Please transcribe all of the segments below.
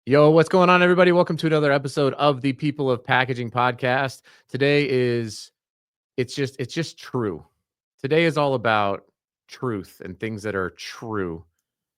Yo, what's going on, everybody? Welcome to another episode of the People of Packaging podcast. Today is it's just true. Today is all about truth and things that are true.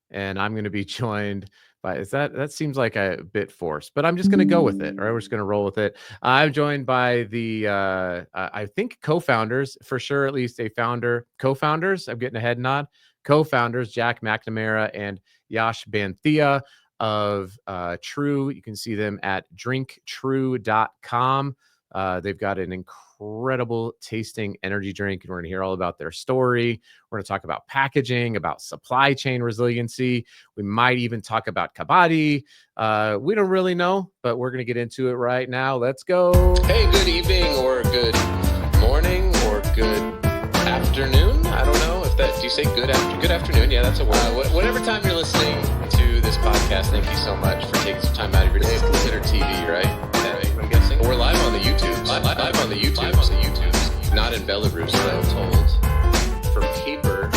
And I'm going to be joined by that seems like a bit forced, but I'm just going to go with it. All right, we're just going to roll with it. I'm joined by the I think co-founders, for sure, at least a founder, co-founders. I'm getting a head nod. Co-founders Jack McNamara and Yash Banthia of True. You can see them at drinktrue.com. They've got an incredible tasting energy drink, and we're going to hear all about their story. We're going to talk about packaging, about supply chain resiliency. We might even talk about Kabaddi. We don't really know, but we're going to get into it right now. Let's go. Hey, good evening or good morning or good afternoon. I don't know if that, do you say good afternoon? Yeah, that's a word. Whatever time you're listening to this podcast, thank you so much for taking some time out of your day. It's considered TV, right? I'm guessing. We're live on the YouTube. Live on the YouTube. Not in Belarus, though, told. For paper,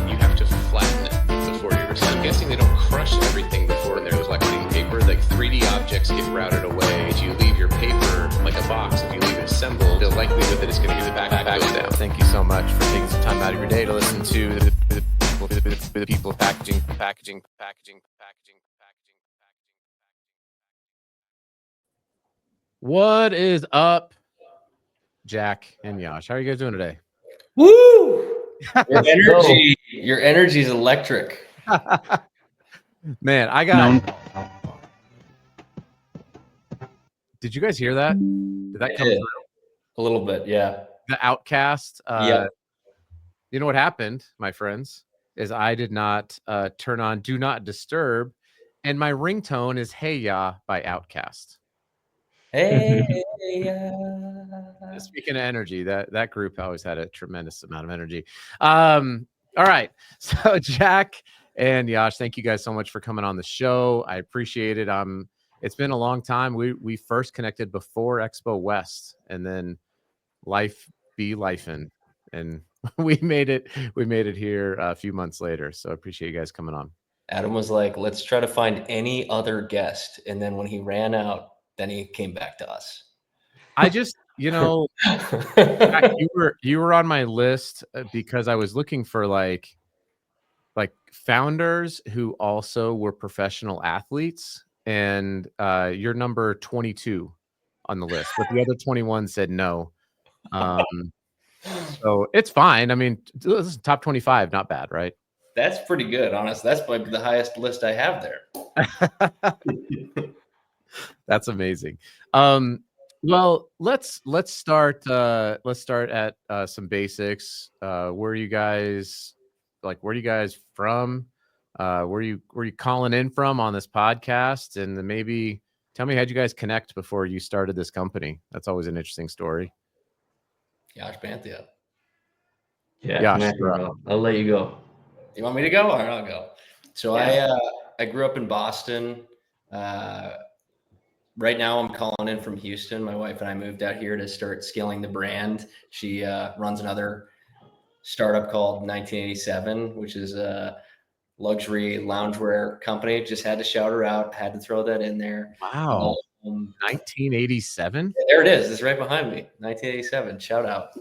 you have to flatten it before you receive. I'm guessing they don't crush everything before they're collecting paper. Like 3D objects get routed away. If you leave your paper like a box, if you leave it assembled, the likelihood that it's going to get back goes down. Thank you so much for taking some time out of your day to listen to the People of Packaging. What is up, Jack and Yash? How are you guys doing today? Woo! Your energy is electric. Man, I got. Did you guys hear that? Did that come through? A little bit, yeah. The Outcast. Yeah. You know what happened, my friends, is I did not turn on Do Not Disturb, and my ringtone is Hey Ya by Outcast. Hey, Speaking of energy, that group always had a tremendous amount of energy. All right. So Jack and Yash, thank you guys so much for coming on the show. I appreciate it. It's been a long time. We first connected before Expo West, and then life be lifing, and we made it here a few months later. So I appreciate you guys coming on. Adam was like, let's try to find any other guest. And then when he ran out, then he came back to us. I just, Jack, you were on my list because I was looking for like founders who also were professional athletes, and you're number 22 on the list, but the other 21 said no. So it's fine. I mean, top 25, not bad, right? That's pretty good, honestly. That's probably the highest list I have there. That's amazing. Well, let's start at some basics. Where are you guys from? Where you calling in from on this podcast? And then maybe tell me, how'd you guys connect before you started this company? That's always an interesting story. Yash Banthia. Yeah, Yash, I'll let you go. You want me to go? All right, I'll go. So Yeah. I grew up in Boston. Right now I'm calling in from Houston. My wife and I moved out here to start scaling the brand. She runs another startup called 1987, which is a luxury loungewear company. Just had to shout her out. Had to throw that in there. Wow. 1987? There it is. It's right behind me. 1987. Shout out.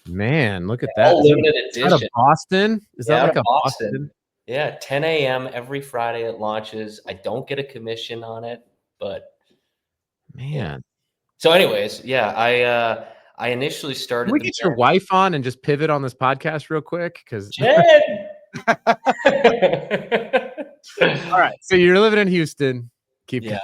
Man, look at that. All limited Is that out of Boston? Is that like a Boston? Yeah, 10 a.m. every Friday it launches. I don't get a commission on it, but man. Yeah. So anyways, yeah, I initially started. Can we get your wife on and just pivot on this podcast real quick? Because Jen! All right. So you're living in Houston. Keep going.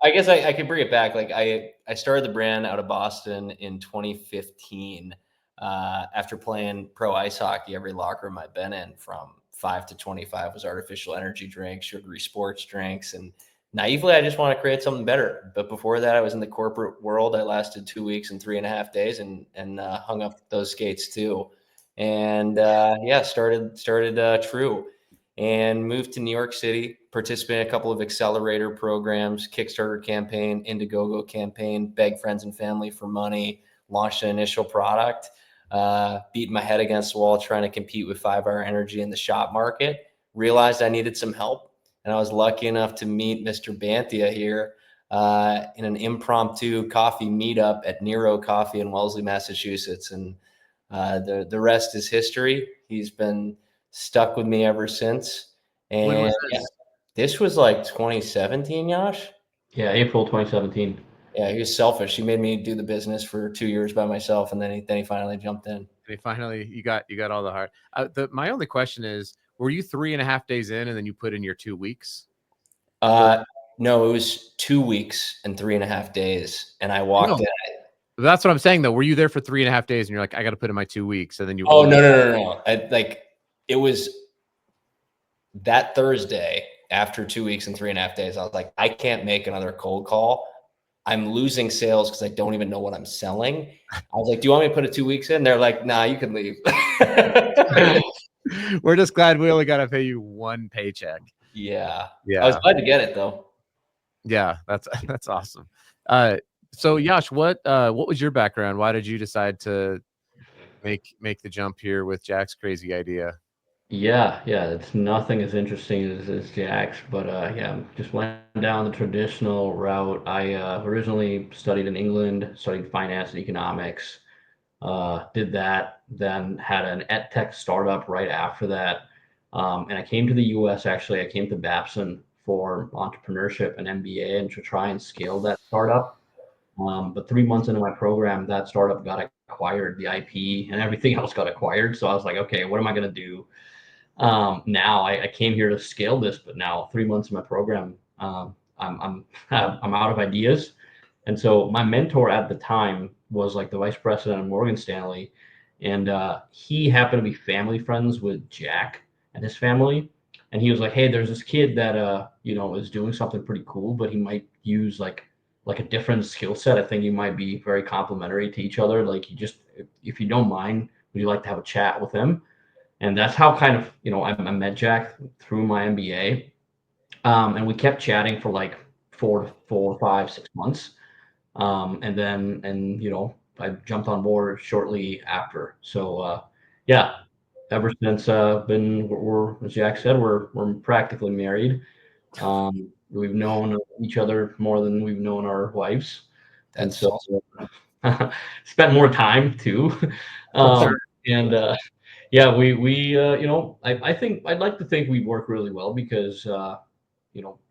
I guess I could bring it back. Like I started the brand out of Boston in 2015 after playing pro ice hockey. Every locker room I've been in from 5 to 25 was artificial energy drinks, sugary sports drinks. And naively, I just want to create something better. But before that, I was in the corporate world. I lasted 2 weeks and 3.5 days and hung up those skates too. And started True. And moved to New York City, participated in a couple of accelerator programs, Kickstarter campaign, Indiegogo campaign, beg friends and family for money, launched an initial product, beat my head against the wall trying to compete with 5 Hour Energy in the shop market, realized I needed some help. and I was lucky enough to meet Mr. Bantia here in an impromptu coffee meetup at Nero Coffee in Wellesley, Massachusetts. And the rest is history. He's been stuck with me ever since. And When was this? this was like 2017, Yash. Yeah, April 2017. Yeah, he was selfish. He made me do the business for 2 years by myself, and then he finally jumped in. They finally you got all the hard. My only question is, were you 3.5 days in and then you put in your 2 weeks? No, it was 2 weeks and 3.5 days, and I walked in. That's what I'm saying though. Were you there for 3.5 days and you're like, I got to put in my 2 weeks, and then you? Oh, no. It was that Thursday after 2 weeks and 3.5 days. I was like, I can't make another cold call. I'm losing sales because I don't even know what I'm selling. I was like, do you want me to put it 2 weeks in? They're like, nah, you can leave. We're just glad we only got to pay you one paycheck. Yeah. Yeah. I was glad to get it though. Yeah, that's awesome. So Yash, what was your background? Why did you decide to make the jump here with Jack's crazy idea? Yeah, it's nothing as interesting as Jack's, but yeah, just went down the traditional route. I originally studied in England, studied finance and economics, did that, then had an ed tech startup right after that. And I came to the US, actually. I came to Babson for entrepreneurship and MBA and to try and scale that startup. But 3 months into my program, that startup got acquired, the IP and everything else got acquired. So I was like, okay, what am I going to do? Now I came here to scale this, but now 3 months in my program, I'm out of ideas. And so my mentor at the time was like the vice president of Morgan Stanley, and he happened to be family friends with Jack and his family. And he was like, "Hey, there's this kid that is doing something pretty cool, but he might use like a different skill set. I think you might be very complementary to each other. Like, if you don't mind, would you like to have a chat with him?" And that's how kind of, I met Jack through my MBA. And we kept chatting for like 4, 5, 6 months. And then, I jumped on board shortly after. So, yeah, ever since, we're, as Jack said, we're practically married. We've known each other more than we've known our wives. And so spent more time too. And, yeah, I think I'd like to think we work really well because,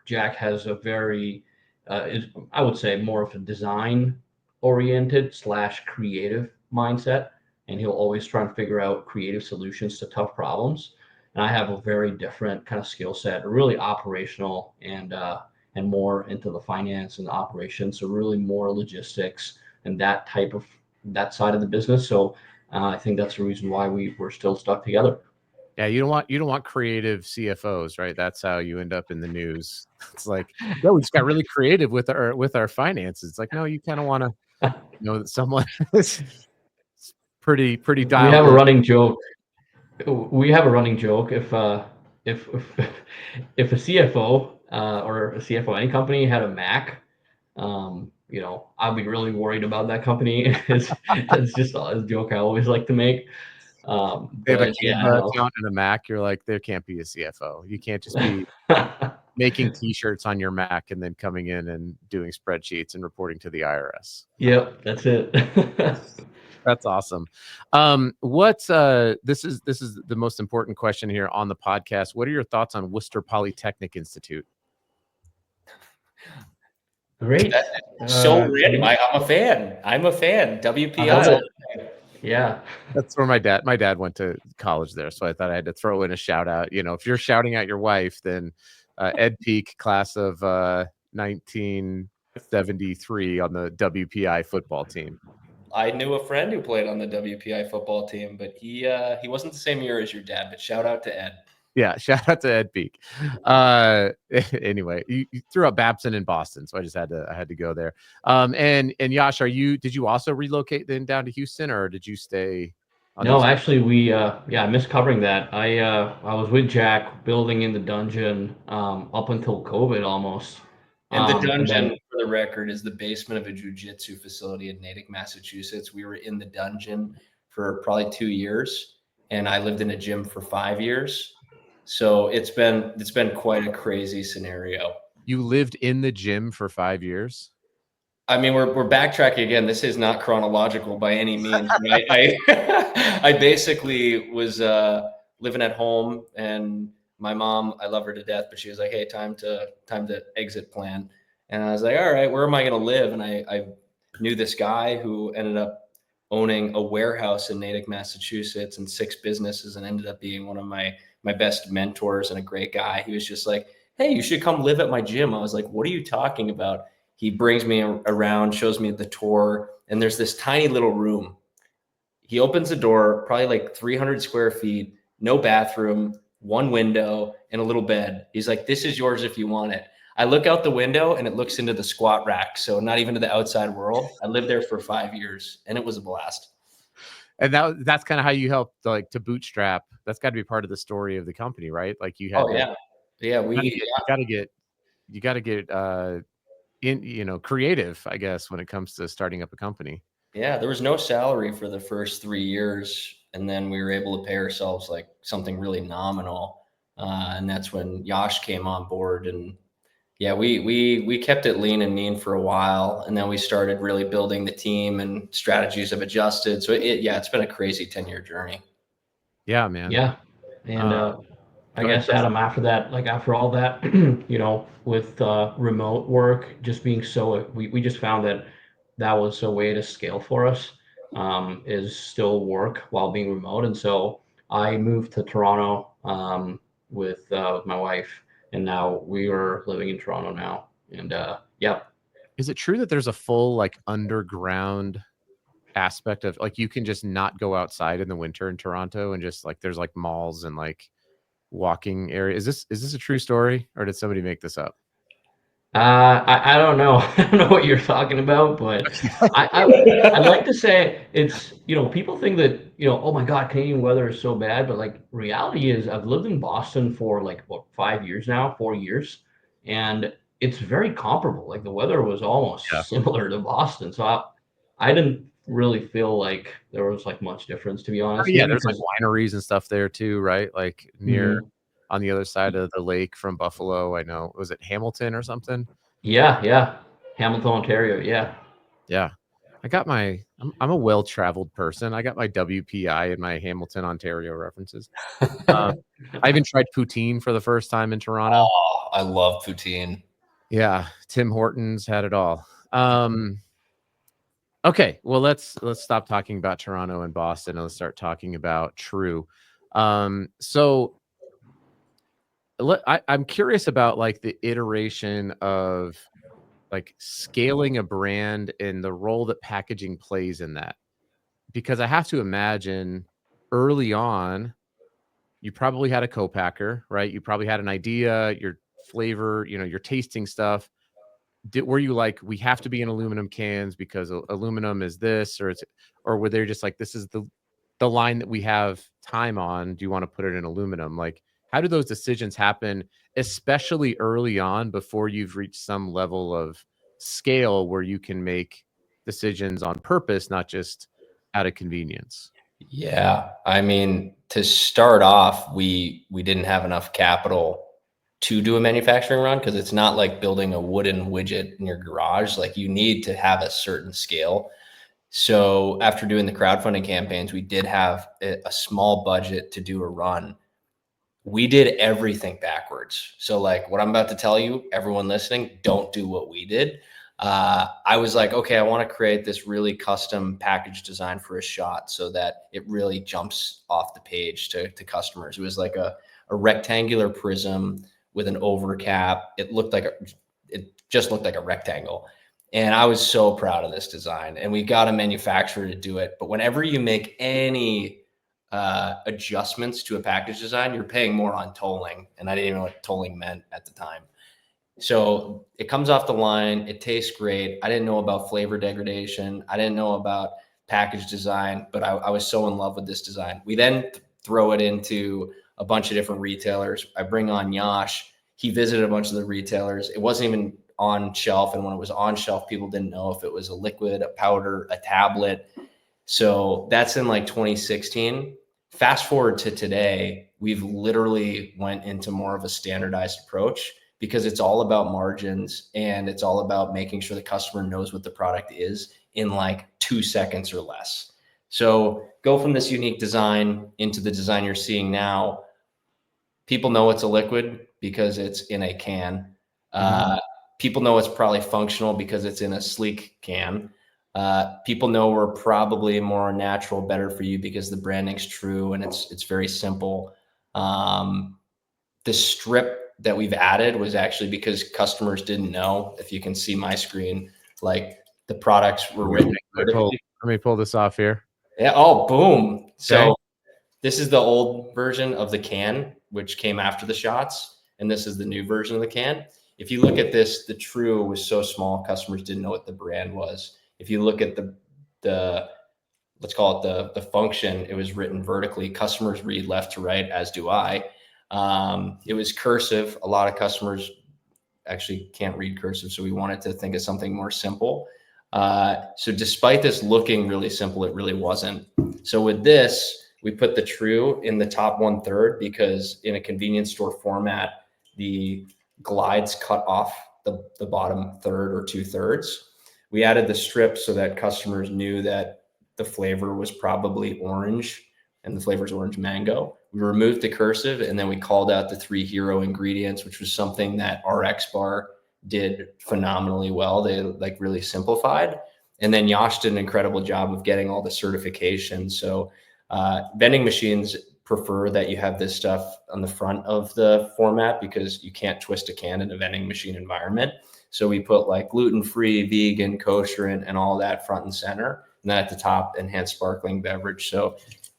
Jack has a very, I would say more of a design oriented / creative mindset. And he'll always try and figure out creative solutions to tough problems. And I have a very different kind of skill set, really operational and more into the finance and the operations. So really more logistics and that side of the business. So I think that's the reason why we're still stuck together. Yeah, you don't want creative CFOs, right? That's how you end up in the news. It's like, no, we just got really creative with our finances. It's like, no, you kind of want to, someone is pretty dialed. We have a running joke. If if a CFO or a CFO any company had a Mac, I'd be really worried about that company. It's just a joke I always like to make. They have a But Canva account and a Mac. You're like, there can't be a CFO. You can't just be making T-shirts on your Mac and then coming in and doing spreadsheets and reporting to the IRS. Yep, that's it. That's awesome. This is the most important question here on the podcast. What are your thoughts on Worcester Polytechnic Institute? Great. So random. I'm a fan. WPI. Yeah. That's where my dad went to college there. So I thought I had to throw in a shout out. If you're shouting at your wife, then Ed Peak, class of 1973 on the WPI football team. I knew a friend who played on the WPI football team, but he wasn't the same year as your dad, but shout out to Ed. Yeah, shout out to Ed Peak. Anyway, you threw up Babson in Boston, so I had to go there. And Yash, did you also relocate then down to Houston, or did you stay? No, actually, I missed covering that. I was with Jack building in the dungeon up until COVID almost. And the dungeon, for the record, is the basement of a jiu-jitsu facility in Natick, Massachusetts. We were in the dungeon for probably 2 years, and I lived in a gym for 5 years. So it's been quite a crazy scenario. You lived in the gym for 5 years? I mean, we're backtracking again. This is not chronological by any means. I basically was living at home, and my mom, I love her to death, but she was like, "Hey, time to exit plan." And I was like, "All right, where am I going to live?" And I knew this guy who ended up owning a warehouse in Natick, Massachusetts, and 6 businesses, and ended up being one of my best mentors and a great guy. He was just like, "Hey, you should come live at my gym." I was like, "What are you talking about?" He brings me around, shows me the tour, and there's this tiny little room. He opens the door, probably like 300 square feet, no bathroom, one window, and a little bed. He's like, "This is yours if you want it." I look out the window and it looks into the squat rack, so not even to the outside world. I lived there for 5 years, and it was a blast. And that's kind of how you helped, like, to bootstrap. That's got to be part of the story of the company, right? Like, you had Oh yeah, yeah. you got to get creative, I guess, when it comes to starting up a company. Yeah, there was no salary for the first 3 years, and then we were able to pay ourselves like something really nominal, and that's when Yash came on board. And yeah, we kept it lean and mean for a while, and then we started really building the team, and strategies have adjusted. So it's been a crazy 10-year journey. Yeah, man. Yeah. And I Go ahead, guess, Chris. Adam, after that, like after all that, with remote work just being so, we just found that that was a way to scale for us, is still work while being remote. And so I moved to Toronto with my wife, and now we are living in Toronto now. And yeah. Is it true that there's a full, like, underground aspect of, like, you can just not go outside in the winter in Toronto, and just, like, there's, like, malls and, like, walking area? Is this a true story, or did somebody make this up? I don't know. I don't know what you're talking about, but I'd like to say it's, people think that, oh my God, Canadian weather is so bad, but like reality is I've lived in Boston for like what, 5 years now, 4 years, and it's very comparable. Like the weather was almost Yeah. similar to Boston. So I didn't really feel like there was like much difference, to be Oh, honest. yeah, Maybe there's, like, because wineries and stuff there too, right? Like, near Mhm. on the other side of the lake from Buffalo, I know. Was it Hamilton or something? Yeah, yeah. Hamilton, Ontario. Yeah. Yeah. I'm a well-traveled person. I got my WPI and my Hamilton, Ontario references. Um, I even tried poutine for the first time in Toronto. Oh, I love poutine. Yeah, Tim Hortons had it all. Okay, well, let's stop talking about Toronto and Boston, and let's start talking about True. So I'm curious about, like, the iteration of, like, scaling a brand and the role that packaging plays in that. Because I have to imagine early on, you probably had a co-packer, right? You probably had an idea, your flavor, you're tasting stuff. Were you like, we have to be in aluminum cans because aluminum is this, or were they just like, this is the line that we have time on? Do you want to put it in aluminum? Like, how do those decisions happen, especially early on before you've reached some level of scale where you can make decisions on purpose, not just out of convenience? Yeah, I mean, to start off, we didn't have enough capital to do a manufacturing run, because it's not like building a wooden widget in your garage. Like, you need to have a certain scale. So after doing the crowdfunding campaigns, we did have a small budget to do a run. We did everything backwards. So like what I'm about to tell you, everyone listening, don't do what we did. I was like, okay, I want to create this really custom package design for a shot so that it really jumps off the page to customers. It was like a rectangular prism with an overcap. It just looked like a rectangle. And I was so proud of this design, and we got a manufacturer to do it. But whenever you make any adjustments to a package design, you're paying more on tolling. And I didn't even know what tolling meant at the time. So it comes off the line. It tastes great. I didn't know about flavor degradation. I didn't know about package design, but I was so in love with this design. We then throw it into a bunch of different retailers. I bring on Yash. He visited a bunch of the retailers. It wasn't even on shelf. And when it was on shelf, people didn't know if it was a liquid, a powder, a tablet. So that's in like 2016. Fast forward to today, we've literally went into more of a standardized approach because it's all about margins and it's all about making sure the customer knows what the product is in like 2 seconds or less. So go from this unique design into the design you're seeing now. People know it's a liquid because it's in a can. People know it's probably functional because it's in a sleek can. People know we're probably more natural, better for you because the branding's true and it's very simple. The strip that we've added was actually because customers didn't know. If you can see my screen, like the products were written vertically. Let me pull this off here. Yeah. Oh, boom. So Okay. this is the old version of the can, which came after the shots, and this is the new version of the can. If you look at this, the True was so small, customers didn't know what the brand was. If you look at the let's call it the function, it was written vertically. Customers read left to right, as do I. It was cursive. A lot of customers actually can't read cursive, so we wanted to think of something more simple. So despite this looking really simple, it really wasn't. So with this, we put the True in the top 1/3 because in a convenience store format, the glides cut off the bottom third or 2/3. We added the strip so that customers knew that the flavor was probably orange and the flavor is orange mango. We removed the cursive and then we called out the 3 hero ingredients, which was something that RX Bar did phenomenally well. They like really simplified. And then Yash did an incredible job of getting all the certifications. So vending machines prefer that you have this stuff on the front of the format because you can't twist a can in a vending machine environment. So we put like gluten-free, vegan, kosher, and all that front and center. And then at the top, enhanced sparkling beverage. So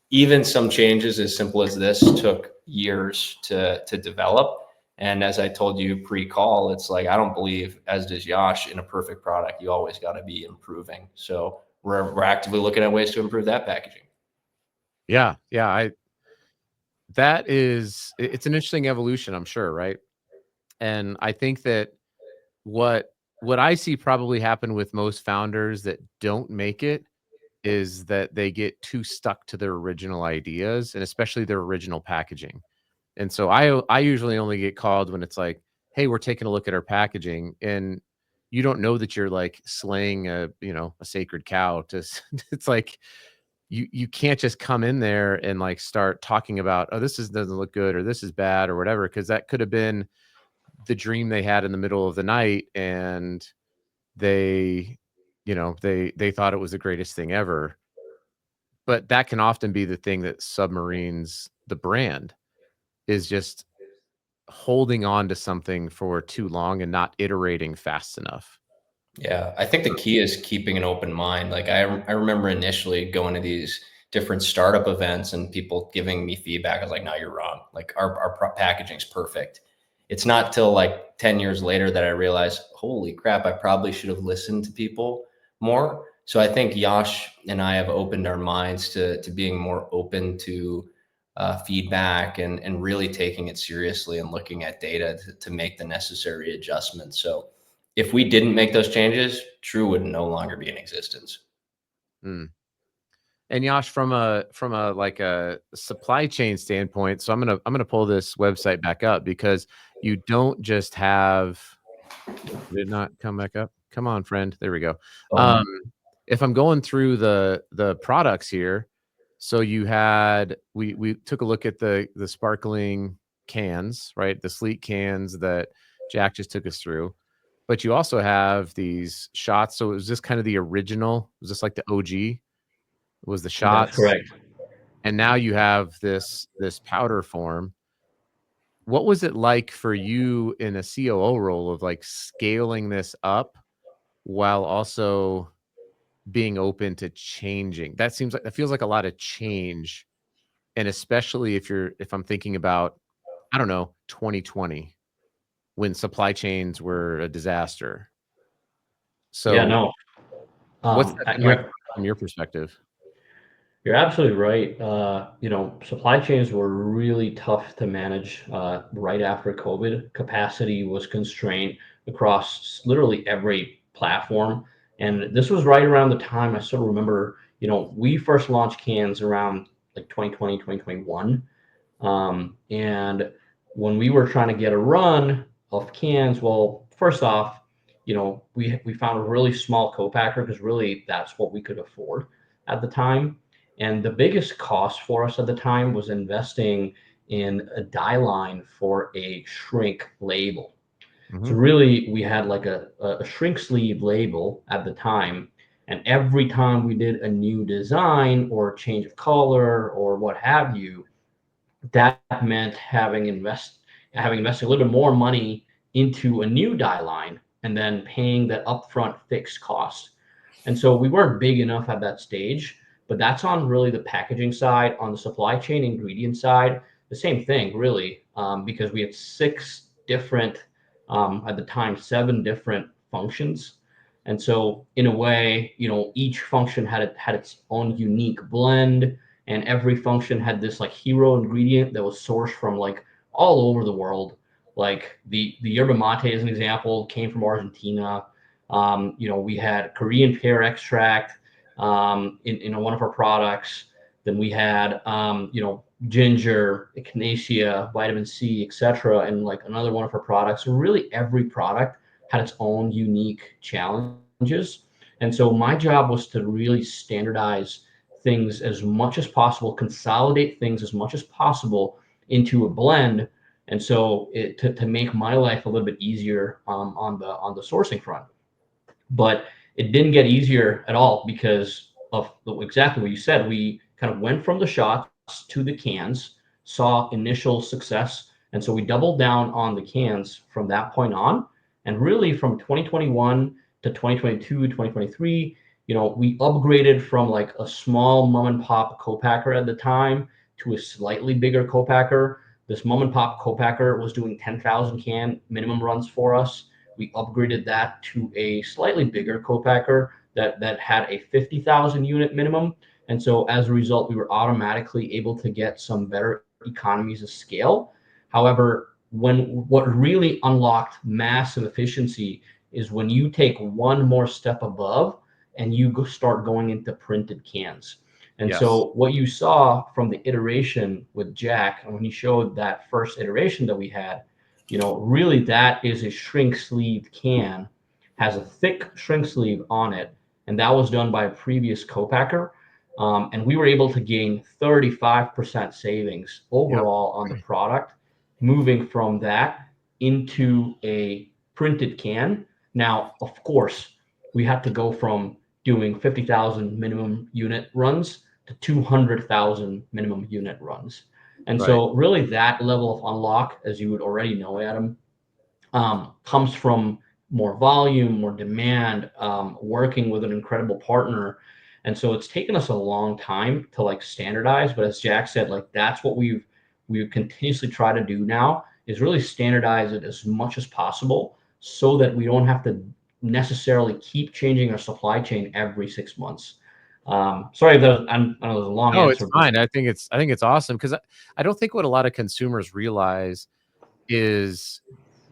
even some changes as simple as this took years to develop. And as I told you pre-call, it's like, I don't believe, as does Yash, in a perfect product. You always got to be improving. So we're actively looking at ways to improve that packaging. Yeah. It's an interesting evolution, I'm sure, right? And I think that what I see probably happen with most founders that don't make it is that they get too stuck to their original ideas and especially their original packaging. And so I usually only get called when it's like, hey, we're taking a look at our packaging, and you don't know that you're like slaying a sacred cow to it's like you can't just come in there and like start talking about, oh, doesn't look good or this is bad or whatever, because that could have been the dream they had in the middle of the night, and they they thought it was the greatest thing ever. But that can often be the thing that submarines the brand, is just holding on to something for too long and not iterating fast enough. Yeah, I think the key is keeping an open mind. Like I remember initially going to these different startup events and people giving me feedback. I was like, no, you're wrong. Like our packaging's perfect. It's not till like 10 years later that I realized, holy crap, I probably should have listened to people more. So I think Yash and I have opened our minds to being more open to feedback and really taking it seriously and looking at data to make the necessary adjustments. So if we didn't make those changes, True would no longer be in existence. Mm. And Yash, from a like a supply chain standpoint, so I'm gonna pull this website back up because you don't just have. Did it not come back up? Come on, friend. There we go. If I'm going through the products here, so you had we took a look at the sparkling cans, right? The sleek cans that Jack just took us through. But you also have these shots. So it was just kind of the original. Was this like the OG? Was the shots? That's correct. And now you have this powder form. What was it like for you in a COO role of like scaling this up while also being open to changing? That feels like a lot of change. And especially if I'm thinking about, I don't know, 2020, when supply chains were a disaster. So Yeah, no. what's that been like from your perspective? You're absolutely right. Supply chains were really tough to manage right after COVID. Capacity was constrained across literally every platform. And this was right around the time I still remember, we first launched cans around like 2020, 2021. And when we were trying to get a run of cans, well, first off, we found a really small co-packer because really that's what we could afford at the time. And the biggest cost for us at the time was investing in a die line for a shrink label. So Mhm. really, we had like a shrink sleeve label at the time, and every time we did a new design or change of color or what have you, that meant having invested a little bit more money into a new die line and then paying that upfront fixed cost. And so we weren't big enough at that stage, but that's on really the packaging side. On the supply chain ingredient side, the same thing, really, because we had six different, at the time, seven different functions. And so, in a way, each function had its own unique blend, and every function had this like hero ingredient that was sourced from like all over the world. Like the yerba mate, as an example, came from Argentina. We had Korean pear extract in one of our products. Then we had ginger, echinacea, vitamin C, etc. And like another one of our products. So really, every product had its own unique challenges. And so my job was to really standardize things as much as possible, consolidate things as much as possible into a blend. And so to make my life a little bit easier on the sourcing front. But it didn't get easier at all because of exactly what you said. We kind of went from the shots to the cans, saw initial success, and so we doubled down on the cans from that point on. And really, from 2021 to 2022, 2023, we upgraded from like a small mom and pop co-packer at the time to a slightly bigger co-packer. This mom and pop co-packer was doing 10,000 can minimum runs for us. We upgraded that to a slightly bigger co-packer that had a 50,000 unit minimum. And so as a result, we were automatically able to get some better economies of scale. However, what really unlocked massive efficiency is when you take one more step above and you start going into printed cans. And Yes. so what you saw from the iteration with Jack, and when he showed that first iteration that we had, really that is a shrink sleeve can, has a thick shrink sleeve on it, and that was done by a previous co-packer. And we were able to gain 35% savings Yep. overall on the product, moving from that into a printed can. Now, of course, we had to go from doing 50,000 minimum unit runs to 200,000 minimum unit runs. And Right. so, really, that level of unlock, as you would already know, Adam, comes from more volume, more demand, working with an incredible partner. And so it's taken us a long time to like standardize. But as Jack said, like that's what we've continuously try to do now is really standardize it as much as possible so that we don't have to necessarily keep changing our supply chain every 6 months. Sorry if that was, I know it was a long No, it's answer, but fine. I think it's awesome because I don't think what a lot of consumers realize is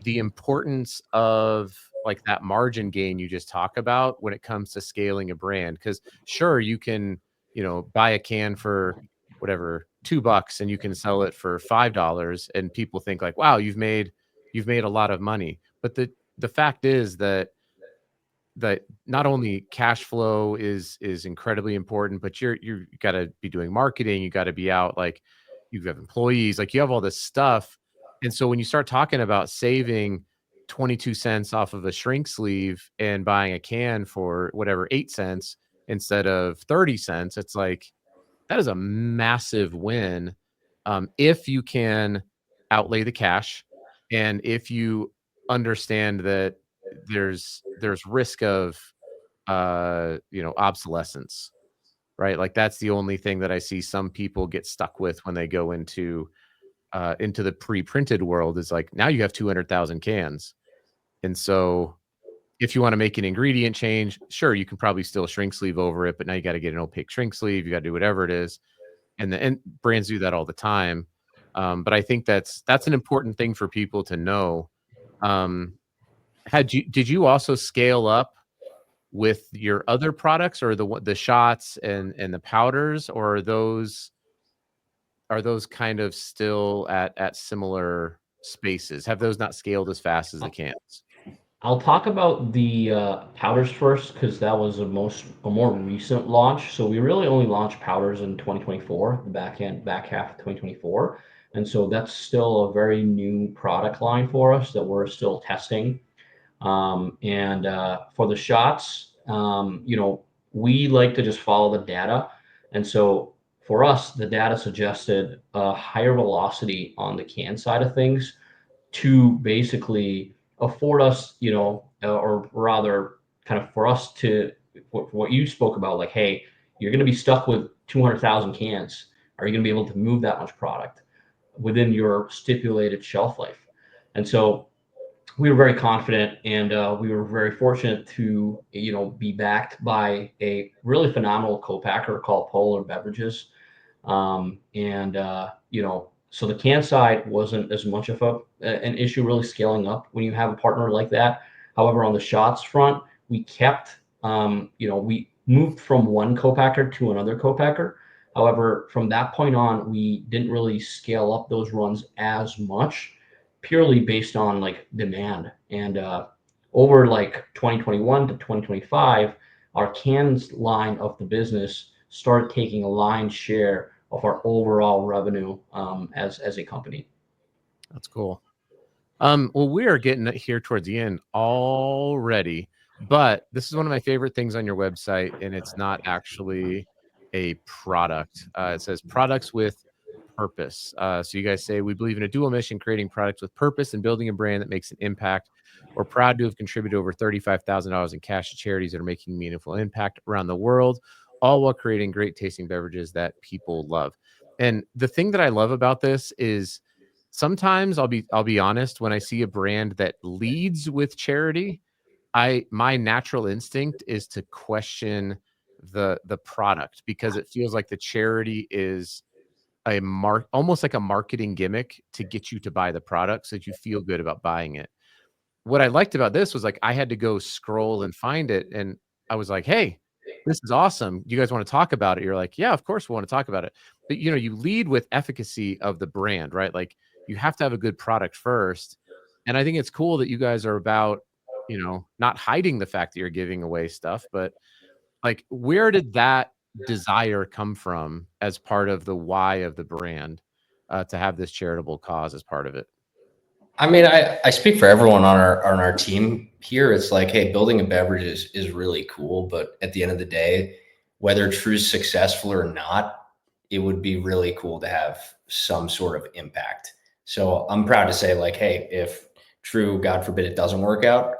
the importance of like that margin gain you just talk about when it comes to scaling a brand. Because sure, you can, buy a can for whatever $2 and you can sell it for $5, and people think like, wow, you've made a lot of money. But the fact is that not only cash flow is incredibly important, but you got to be doing marketing, you got to be out, like you have employees, like you have all this stuff. And so when you start talking about saving 22 cents off of a shrink sleeve and buying a can for whatever 8 cents instead of 30 cents, it's like that is a massive win, if you can outlay the cash and if you understand that there's risk of obsolescence, right? Like that's the only thing that I see some people get stuck with when they go into the pre-printed world is like now you have 200,000 cans. And so if you want to make an ingredient change, sure, you can probably still shrink sleeve over it, but now you got to get an opaque shrink sleeve, you got to do whatever it is. And brands do that all the time. But I think that's an important thing for people to know. Um, did you also scale up with your other products or the shots and the powders, or are those are those kind of still at similar spaces? Have those not scaled as fast as the cans? I'll talk about the powders first because that was a more recent launch. So we really only launched powders in 2024, the back half of 2024, and so that's still a very new product line for us that we're still testing. And for the shots, we like to just follow the data, and so for us, the data suggested a higher velocity on the can side of things to basically afford us, or rather, kind of for us to what you spoke about, like, hey, you're going to be stuck with 200,000 cans. Are you going to be able to move that much product within your stipulated shelf life? And so we were very confident, and we were very fortunate to, be backed by a really phenomenal co-packer called Polar Beverages. So the can side wasn't as much of an issue really scaling up when you have a partner like that. However, on the shots front, we kept, we moved from one co-packer to another co-packer. However, from that point on, we didn't really scale up those runs as much, purely based on like demand. And over like 2021 to 2025, our cans line of the business started taking a lion's share of our overall revenue as a company. That's cool. Well, we are getting here towards the end already, but this is one of my favorite things on your website, and it's not actually a product. It says products with purpose. So you guys say we believe in a dual mission, creating products with purpose and building a brand that makes an impact. We're proud to have contributed over $35,000 in cash to charities that are making meaningful impact around the world, all while creating great tasting beverages that people love. And the thing that I love about this is sometimes I'll be honest, when I see a brand that leads with charity, my natural instinct is to question the product because it feels like the charity is almost like a marketing gimmick to get you to buy the product so that you feel good about buying it. What I liked about this was like I had to go scroll and find it, and I was like, "Hey, this is awesome. You guys want to talk about it?" You're like, "Yeah, of course we want to talk about it." But you lead with efficacy of the brand, right? Like you have to have a good product first. And I think it's cool that you guys are about, not hiding the fact that you're giving away stuff, but like where did that desire come from as part of the why of the brand, to have this charitable cause as part of it? I mean, I speak for everyone on our team here. It's like, hey, building a beverage is really cool, but at the end of the day, whether True's successful or not, it would be really cool to have some sort of impact. So I'm proud to say, like, hey, if True, God forbid, it doesn't work out,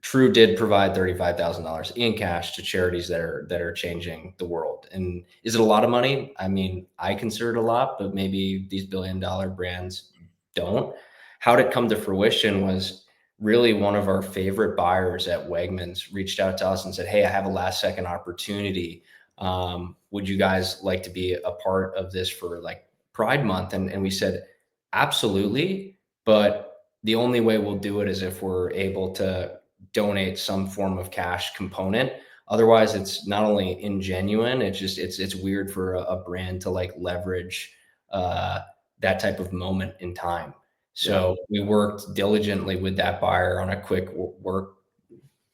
True did provide $35,000 in cash to charities that are changing the world. And is it a lot of money? I mean, I consider it a lot, but maybe these billion-dollar brands don't. How'd it come to fruition was really one of our favorite buyers at Wegmans reached out to us and said, "Hey, I have a last second opportunity. Would you guys like to be a part of this for like Pride Month?" And we said, absolutely. But the only way we'll do it is if we're able to donate some form of cash component. Otherwise, it's not only ingenuine, it's weird for a brand to like leverage that type of moment in time. So we worked diligently with that buyer on a quick work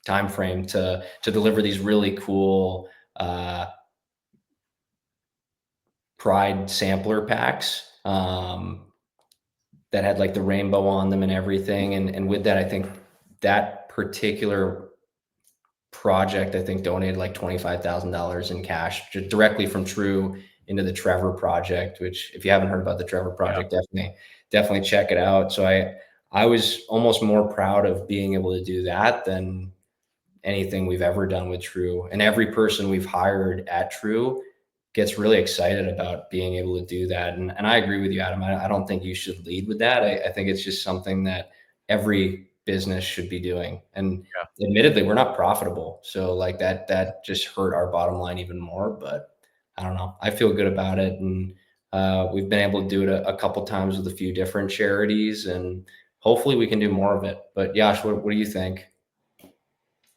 time frame to deliver these really cool Pride sampler packs that had like the rainbow on them and everything. And with that, I think that particular project, I think, donated like $25,000 in cash directly from True into the Trevor Project, which if you haven't heard about the Trevor Project, definitely check it out. So I was almost more proud of being able to do that than anything we've ever done with True. And every person we've hired at True gets really excited about being able to do that. And I agree with you, Adam. I don't think you should lead with that. I think it's just something that every business should be doing. And admittedly, we're not profitable. So like that just hurt our bottom line even more. But I don't know. I feel good about it. And we've been able to do it a couple times with a few different charities, and hopefully we can do more of it. But Yash, what do you think?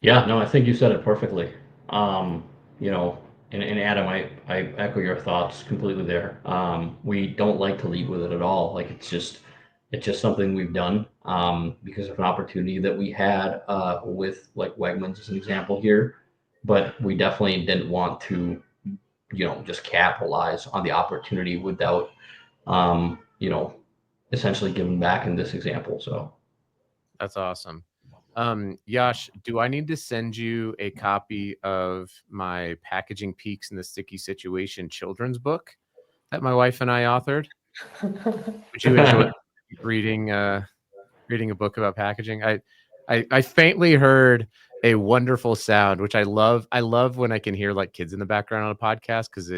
Yeah, no, I think you said it perfectly. You know, And Adam, I echo your thoughts completely there. We don't like to lead with it at all. Like it's just something we've done because of an opportunity that we had with like Wegmans as an example here, but we definitely didn't want to, just capitalize on the opportunity without, essentially giving back in this example. So That's awesome. Yash, do I need to send you a copy of my Packaging Peaks in the Sticky Situation children's book that my wife and I authored? Would you enjoy reading reading a book about packaging? I faintly heard a wonderful sound, which I love. I love when I can hear like kids in the background on a podcast because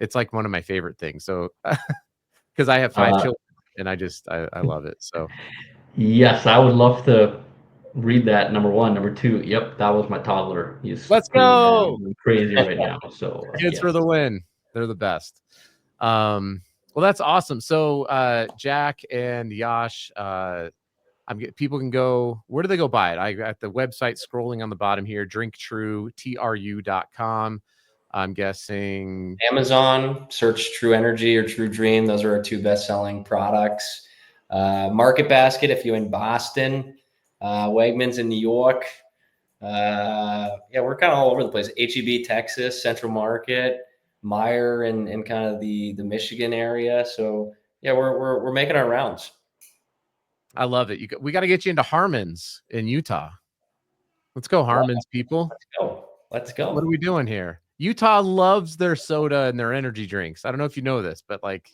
it's like one of my favorite things. So because I have 5 children and I love it. So yes, I would love to read that. Number one, number two. Yep, that was my toddler. He's let's pretty go. crazy right now. So Kids for the win. They're the best. Well, that's awesome. So Jack and Yash, people can go, where do they go buy it? I got the website scrolling on the bottom here, drinktru.com. I'm guessing Amazon, search True Energy or True Dream. Those are our 2 best-selling products. Market Basket, if you're in Boston, Wegmans in New York. Yeah, we're kind of all over the place. HEB, Texas, Central Market, Meyer, and kind of the Michigan area. So yeah, we're making our rounds. I love it. We got to get you into Harmon's in Utah. Let's go, Harmon's people. Let's go. What are we doing here? Utah loves their soda and their energy drinks. I don't know if you know this, but like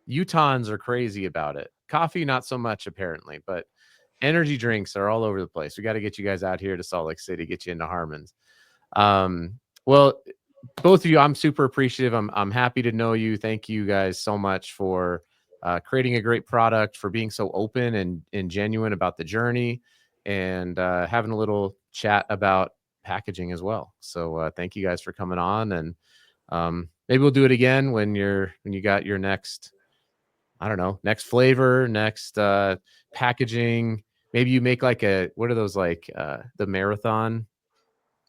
Utahns are crazy about it. Coffee, not so much apparently, but energy drinks are all over the place. We got to get you guys out here to Salt Lake City, get you into Harmon's. Well, both of you, I'm super appreciative. I'm happy to know you. Thank you guys so much for creating a great product, for being so open and genuine about the journey, and having a little chat about packaging as well. So thank you guys for coming on, and maybe we'll do it again when you got your next, I don't know, next flavor, next packaging. Maybe you make like what are those, like the marathon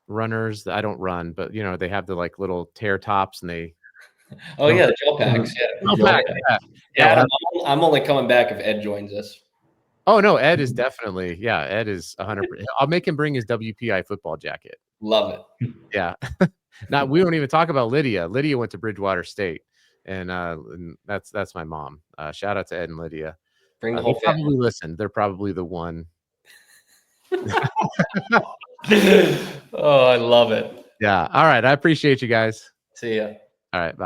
runners? I don't run, but they have the like little tear tops and they. Oh yeah, the gel packs. Yeah. I'm only coming back if Ed joins us. Oh no, Ed is definitely, Ed is 100%. I'll make him bring his WPI football jacket. Love it. Yeah. Now we don't even talk about Lydia. Lydia went to Bridgewater State, and that's my mom. Shout out to Ed and Lydia. Bring the whole family. Probably listen. They're probably the one. Oh, I love it. Yeah. All right. I appreciate you guys. See ya. All right. Bye.